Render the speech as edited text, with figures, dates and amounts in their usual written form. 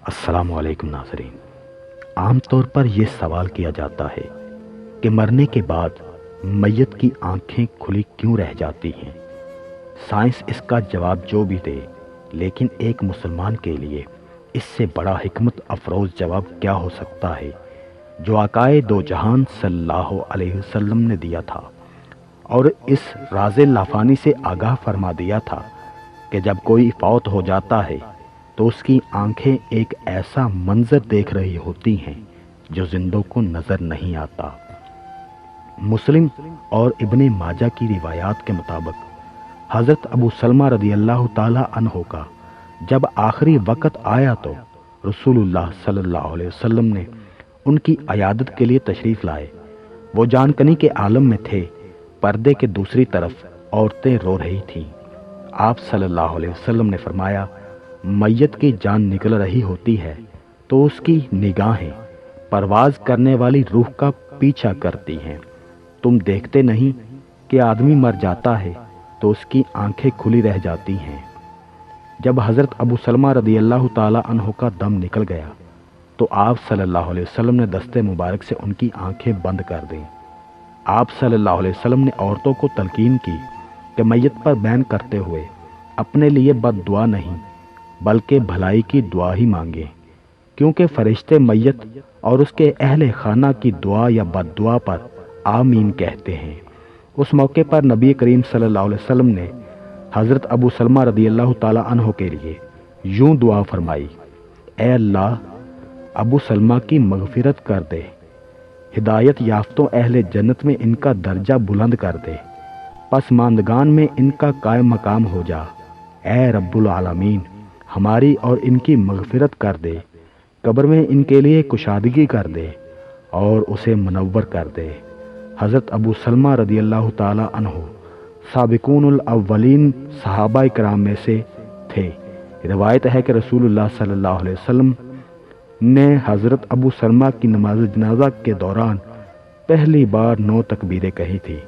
السلام علیکم ناظرین۔ عام طور پر یہ سوال کیا جاتا ہے کہ مرنے کے بعد میت کی آنکھیں کھلی کیوں رہ جاتی ہیں۔ سائنس اس کا جواب جو بھی دے، لیکن ایک مسلمان کے لیے اس سے بڑا حکمت افروز جواب کیا ہو سکتا ہے جو آقائے دو جہان صلی اللہ علیہ وسلم نے دیا تھا، اور اس راز لافانی سے آگاہ فرما دیا تھا کہ جب کوئی فوت ہو جاتا ہے تو اس کی آنکھیں ایک ایسا منظر دیکھ رہی ہوتی ہیں جو زندوں کو نظر نہیں آتا۔ مسلم اور ابن ماجہ کی روایات کے مطابق حضرت ابو سلمہ رضی اللہ تعالی عنہ کا جب آخری وقت آیا تو رسول اللہ صلی اللہ علیہ وسلم نے ان کی عیادت کے لیے تشریف لائے۔ وہ جان کنی کے عالم میں تھے۔ پردے کے دوسری طرف عورتیں رو رہی تھیں۔ آپ صلی اللہ علیہ وسلم نے فرمایا، میت کی جان نکل رہی ہوتی ہے تو اس کی نگاہیں پرواز کرنے والی روح کا پیچھا کرتی ہیں۔ تم دیکھتے نہیں کہ آدمی مر جاتا ہے تو اس کی آنکھیں کھلی رہ جاتی ہیں۔ جب حضرت ابو سلمہ رضی اللہ تعالی عنہ کا دم نکل گیا تو آپ صلی اللہ علیہ وسلم نے دستے مبارک سے ان کی آنکھیں بند کر دیں۔ آپ صلی اللہ علیہ وسلم نے عورتوں کو تلقین کی کہ میت پر بیان کرتے ہوئے اپنے لیے بد دعا نہیں بلکہ بھلائی کی دعا ہی مانگیں، کیونکہ فرشتے میت اور اس کے اہل خانہ کی دعا یا بد دعا پر آمین کہتے ہیں۔ اس موقع پر نبی کریم صلی اللہ علیہ وسلم نے حضرت ابو سلمہ رضی اللہ تعالی عنہ کے لیے یوں دعا فرمائی، اے اللہ ابو سلمہ کی مغفرت کر دے، ہدایت یافتوں اہل جنت میں ان کا درجہ بلند کر دے، پسماندگان میں ان کا قائم مقام ہو جا، اے رب العالمین ہماری اور ان کی مغفرت کر دے، قبر میں ان کے لیے کشادگی کر دے اور اسے منور کر دے۔ حضرت ابو سلمہ رضی اللہ تعالی عنہ سابقون الاولین صحابہ کرام میں سے تھے۔ روایت ہے کہ رسول اللہ صلی اللہ علیہ وسلم نے حضرت ابو سلمہ کی نماز جنازہ کے دوران پہلی بار 9 تکبیریں کہی تھی۔